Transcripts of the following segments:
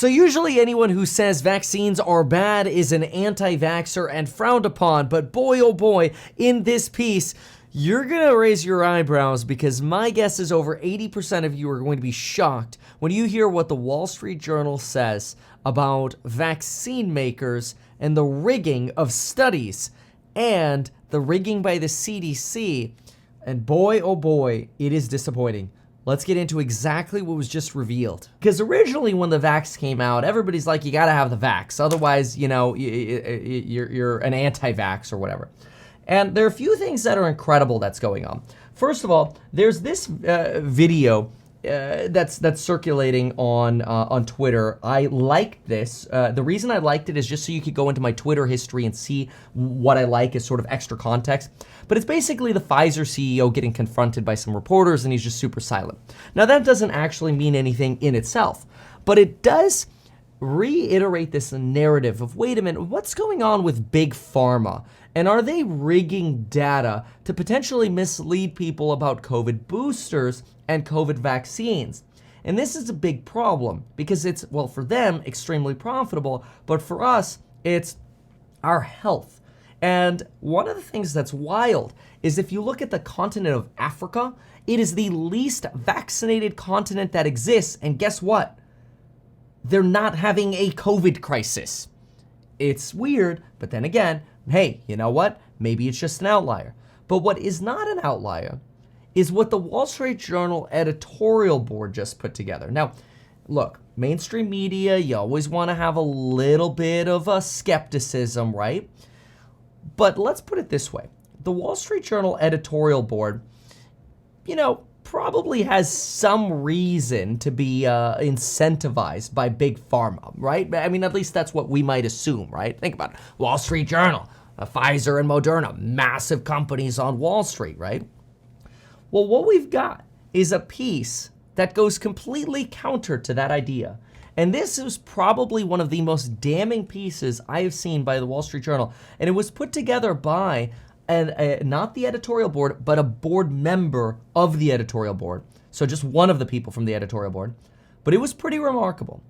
So usually anyone who says vaccines are bad is an anti-vaxxer and frowned upon, but boy oh boy, in this piece, you're gonna raise your eyebrows because my guess is over 80% of you are going to be shocked when you hear what the Wall Street Journal says about vaccine makers and the rigging of studies and the rigging by the CDC. And boy oh boy, it is disappointing. Let's get into exactly what was just revealed. Because originally when the vax came out, everybody's like, you gotta have the vax. Otherwise, you know, you're an anti-vax or whatever. And there are a few things that are incredible that's going on. First of all, there's this video that's circulating on Twitter. I liked this. The reason I liked it is just so you could go into my Twitter history and see what I like as sort of extra context. But it's basically the Pfizer CEO getting confronted by some reporters and he's just super silent. Now that doesn't actually mean anything in itself, but it does reiterate this narrative of, wait a minute, what's going on with Big Pharma? And are they rigging data to potentially mislead people about COVID boosters and COVID vaccines? And this is a big problem because it's, well, for them, extremely profitable, but for us, it's our health. And one of the things that's wild is if you look at the continent of Africa, it is the least vaccinated continent that exists. And guess what? They're not having a COVID crisis. It's weird, but then again, hey, you know what? Maybe it's just an outlier. But what is not an outlier is what the Wall Street Journal editorial board just put together. Now, look, mainstream media, you always want to have a little bit of a skepticism, right? But let's put it this way. The Wall Street Journal editorial board, you know, probably has some reason to be incentivized by Big Pharma, right? I mean, at least that's what we might assume, right? Think about it. Wall Street Journal, Pfizer and Moderna, massive companies on Wall Street, right? Well, what we've got is a piece that goes completely counter to that idea. And this is probably one of the most damning pieces I have seen by the Wall Street Journal. And it was put together by not the editorial board, but a board member of the editorial board. So just one of the people from the editorial board. But it was pretty remarkable.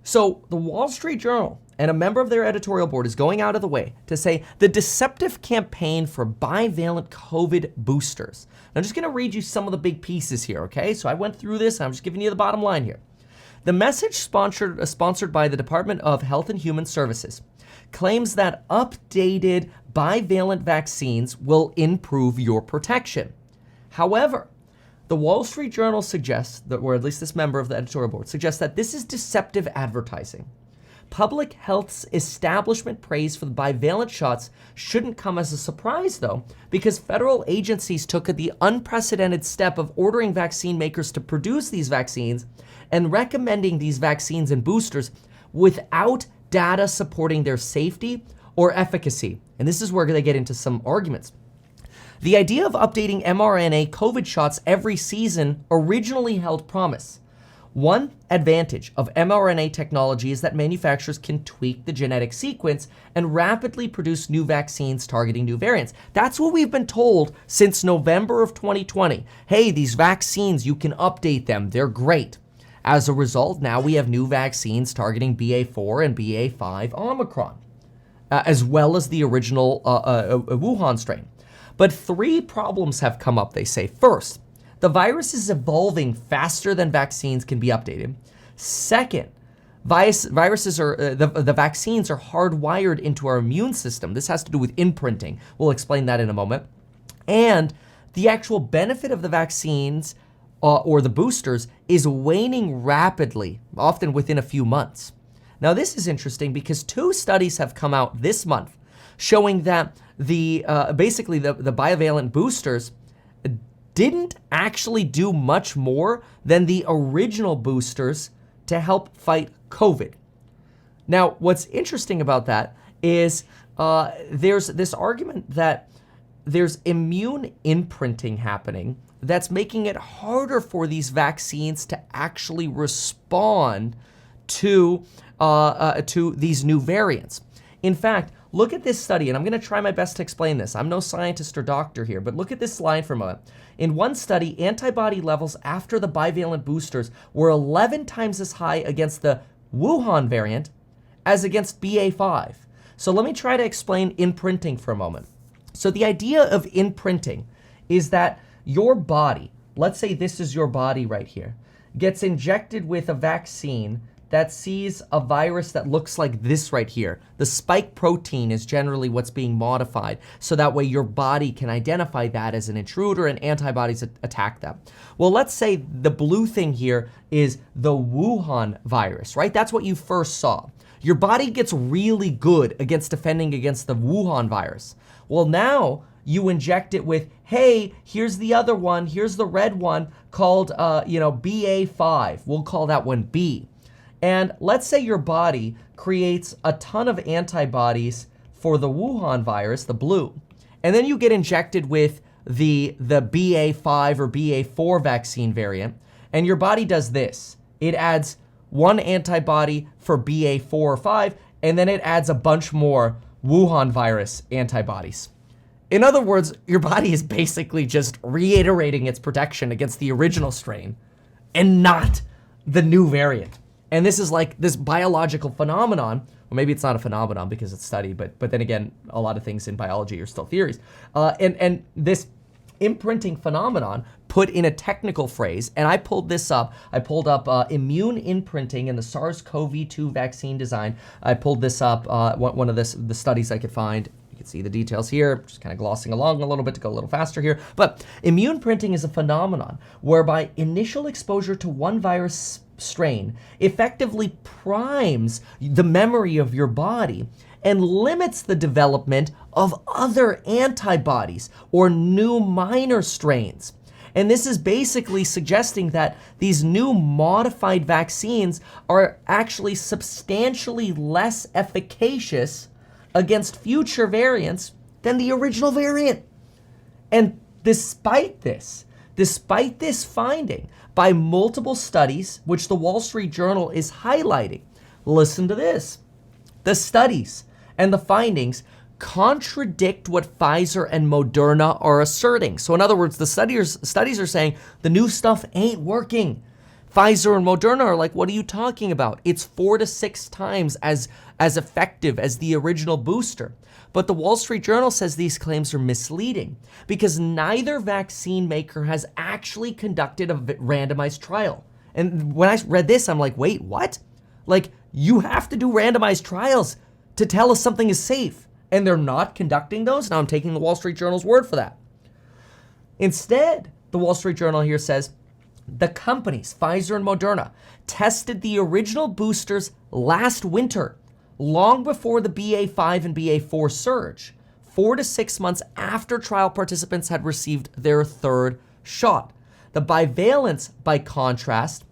So the Wall Street Journal and a member of their editorial board is going out of the way to say the deceptive campaign for bivalent COVID boosters. I'm just going to read you some of the big pieces here, okay? So I went through this. I'm just giving you the bottom line here. The message sponsored by the Department of Health and Human Services claims that updated bivalent vaccines will improve your protection. However, the Wall Street Journal suggests that, or at least this member of the editorial board suggests that this is deceptive advertising. Public health's establishment praise for the bivalent shots shouldn't come as a surprise, though, because federal agencies took the unprecedented step of ordering vaccine makers to produce these vaccines and recommending these vaccines and boosters without data supporting their safety or efficacy. And this is where they get into some arguments. The idea of updating mRNA COVID shots every season originally held promise. One advantage of mRNA technology is that manufacturers can tweak the genetic sequence and rapidly produce new vaccines targeting new variants. That's what we've been told since November of 2020. Hey, these vaccines, you can update them. They're great. As a result, now we have new vaccines targeting BA4 and BA5 Omicron, as well as the original Wuhan strain. But three problems have come up, they say. First, the virus is evolving faster than vaccines can be updated. Second, viruses are the vaccines are hardwired into our immune system. This has to do with imprinting. We'll explain that in a moment. And the actual benefit of the vaccines or the boosters is waning rapidly, often within a few months. Now, this is interesting because two studies have come out this month showing that the bivalent boosters didn't actually do much more than the original boosters to help fight COVID. Now, what's interesting about that is there's this argument that there's immune imprinting happening that's making it harder for these vaccines to actually respond to these new variants. In fact, look at this study, and I'm going to try my best to explain this. I'm no scientist or doctor here, but look at this line for a moment. In one study, antibody levels after the bivalent boosters were 11 times as high against the Wuhan variant as against BA.5. So let me try to explain imprinting for a moment. So the idea of imprinting is that your body, let's say this is your body right here, gets injected with a vaccine that sees a virus that looks like this right here. The spike protein is generally what's being modified, so that way your body can identify that as an intruder and antibodies attack them. Well, let's say the blue thing here is the Wuhan virus, right? That's what you first saw. Your body gets really good against defending against the Wuhan virus. Well, now you inject it with, hey, here's the other one, here's the red one called, BA.5. We'll call that one B. And let's say your body creates a ton of antibodies for the Wuhan virus, the blue, and then you get injected with the BA.5 or BA.4 vaccine variant, and your body does this. It adds one antibody for BA.4 or 5, and then it adds a bunch more Wuhan virus antibodies. In other words, your body is basically just reiterating its protection against the original strain and not the new variant. And this is like this biological phenomenon. Well, maybe it's not a phenomenon because it's studied, but then again, a lot of things in biology are still theories. And this imprinting phenomenon, put in a technical phrase, and I pulled this up. I pulled up immune imprinting in the SARS-CoV-2 vaccine design. I pulled this up, one of the studies I could find. You can see the details here, just kind of glossing along a little bit to go a little faster here. But immune printing is a phenomenon whereby initial exposure to one virus strain effectively primes the memory of your body and limits the development of other antibodies or new minor strains. And this is basically suggesting that these new modified vaccines are actually substantially less efficacious against future variants than the original variant. And despite this finding by multiple studies, which the Wall Street Journal is highlighting, listen to this. The studies and the findings contradict what Pfizer and Moderna are asserting. So in other words, the studies are saying the new stuff ain't working. Pfizer and Moderna are like, what are you talking about? It's 4 to 6 times as effective as the original booster. But the Wall Street Journal says these claims are misleading because neither vaccine maker has actually conducted a randomized trial. And when I read this, I'm like, wait, what? Like, you have to do randomized trials to tell us something is safe. And they're not conducting those? Now I'm taking the Wall Street Journal's word for that. Instead, the Wall Street Journal here says, the companies, Pfizer and Moderna, tested the original boosters last winter, long before the BA.5 and BA.4 surge, 4 to 6 months after trial participants had received their third shot. The bivalence, by contrast,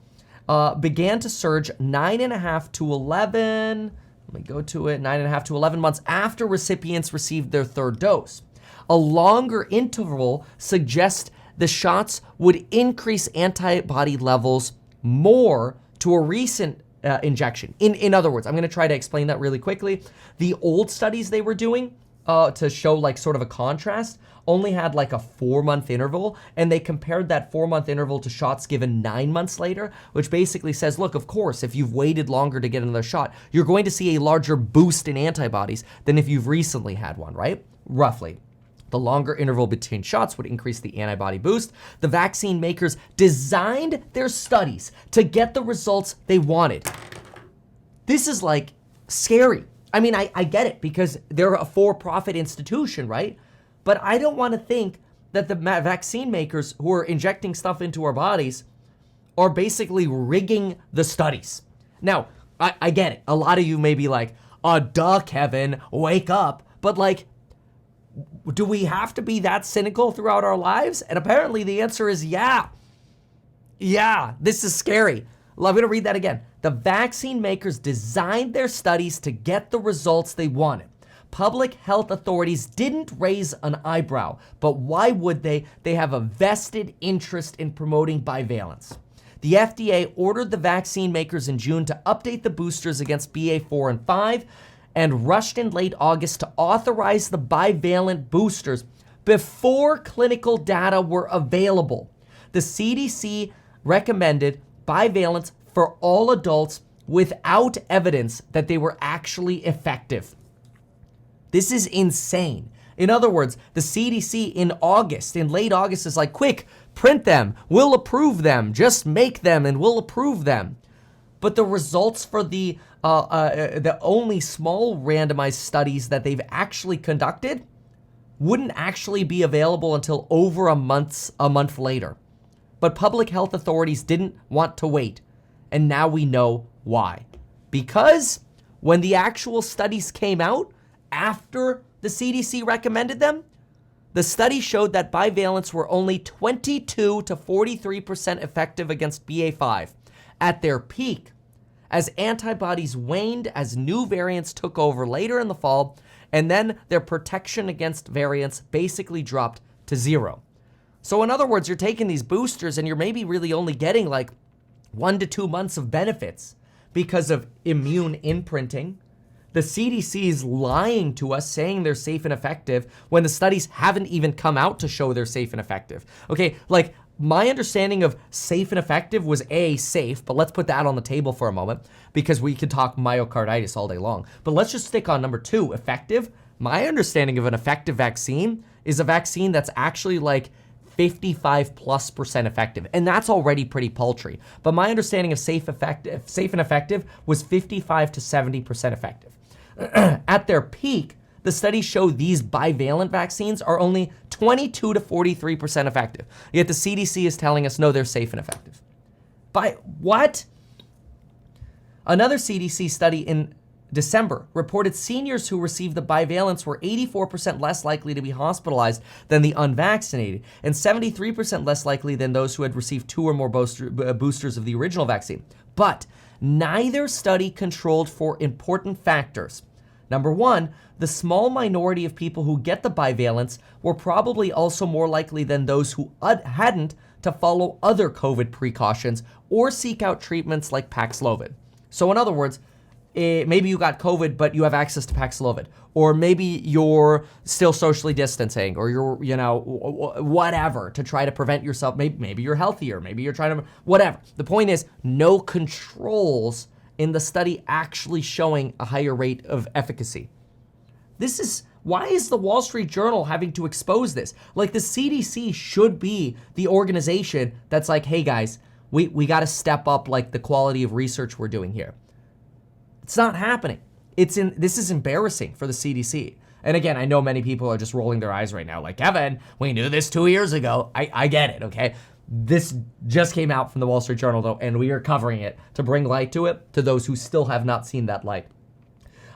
began to surge 9.5 to 11, let me go to it, 9.5 to 11 months after recipients received their third dose. A longer interval suggests the shots would increase antibody levels more to a recent injection. In other words, I'm going to try to explain that really quickly. The old studies they were doing to show like sort of a contrast only had like a 4-month interval, and they compared that 4-month interval to shots given 9 months later, which basically says, look, of course, if you've waited longer to get another shot, you're going to see a larger boost in antibodies than if you've recently had one, right? Roughly. The longer interval between shots would increase the antibody boost. The vaccine makers designed their studies to get the results they wanted. This is like scary. I mean, I get it because they're a for-profit institution, right? But I don't want to think that the vaccine makers who are injecting stuff into our bodies are basically rigging the studies. Now, I get it. A lot of you may be like, duh, Kevin, wake up. But like, do we have to be that cynical throughout our lives? And apparently the answer is yeah. Yeah, this is scary. I'm going to read that again. The vaccine makers designed their studies to get the results they wanted. Public health authorities didn't raise an eyebrow, but why would they? They have a vested interest in promoting bivalence. The FDA ordered the vaccine makers in June to update the boosters against BA.4 and 5 and rushed in late August to authorize the bivalent boosters before clinical data were available. The CDC recommended bivalence for all adults without evidence that they were actually effective. This is insane. In other words, the CDC in late August is like, quick, print them, we'll approve them, just make them and we'll approve them. But the results for the only small randomized studies that they've actually conducted wouldn't actually be available until over a month later. But public health authorities didn't want to wait. And now we know why. Because when the actual studies came out after the CDC recommended them, the study showed that bivalents were only 22 to 43% effective against BA5 at their peak, as antibodies waned as new variants took over later in the fall, and then their protection against variants basically dropped to zero. So in other words, you're taking these boosters and you're maybe really only getting like 1 to 2 months of benefits because of immune imprinting. The CDC is lying to us, saying they're safe and effective when the studies haven't even come out to show they're safe and effective. Okay, like my understanding of safe and effective was safe, but let's put that on the table for a moment because we could talk myocarditis all day long. But let's just stick on number 2, effective. My understanding of an effective vaccine is a vaccine that's actually like 55+% effective. And that's already pretty paltry. But my understanding of safe and effective was 55 to 70% effective. At their peak, the studies show these bivalent vaccines are only 22 to 43% effective. Yet the CDC is telling us, no, they're safe and effective. By what? Another CDC study in December reported seniors who received the bivalents were 84% less likely to be hospitalized than the unvaccinated, and 73% less likely than those who had received 2 or more boosters of the original vaccine. But neither study controlled for important factors. Number 1, the small minority of people who get the bivalents were probably also more likely than those who hadn't to follow other COVID precautions or seek out treatments like Paxlovid. So in other words, maybe you got COVID, but you have access to Paxlovid. Or maybe you're still socially distancing, or you're, whatever, to try to prevent yourself. Maybe you're healthier. Maybe you're trying to, whatever. The point is, no controls in the study actually showing a higher rate of efficacy. Why is the Wall Street Journal having to expose this? Like, the CDC should be the organization that's like, hey guys, we got to step up like the quality of research we're doing here. It's not happening. This is embarrassing for the CDC. And again, I know many people are just rolling their eyes right now, like, Kevin, we knew this 2 years ago. I get it, okay? This just came out from the Wall Street Journal, though, and we are covering it to bring light to it to those who still have not seen that light.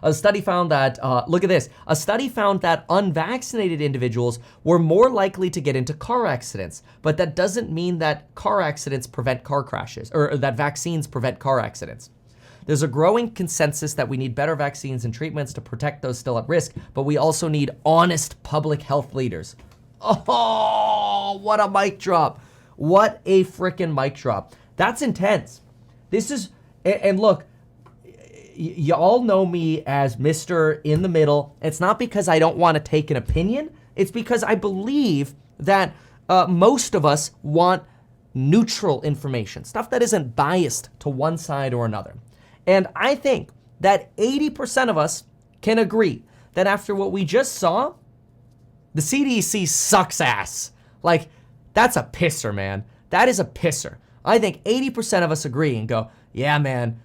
A study found that, look at this, a study found that unvaccinated individuals were more likely to get into car accidents, but that doesn't mean that car accidents prevent car crashes, or that vaccines prevent car accidents. There's a growing consensus that we need better vaccines and treatments to protect those still at risk, but we also need honest public health leaders. Oh, what a mic drop. What a freaking mic drop. That's intense. And look, y'all know me as Mr. In the Middle. It's not because I don't want to take an opinion. It's because I believe that most of us want neutral information, stuff that isn't biased to one side or another. And I think that 80% of us can agree that after what we just saw, the CDC sucks ass. Like, that's a pisser, man. That is a pisser. I think 80% of us agree and go, yeah, man,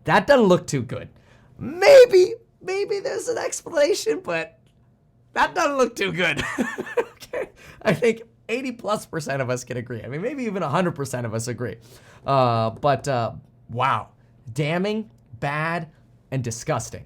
that doesn't look too good. Maybe there's an explanation, but that doesn't look too good. Okay. I think 80+% of us can agree. I mean, maybe even 100% of us agree. But wow. Damning, bad, and disgusting.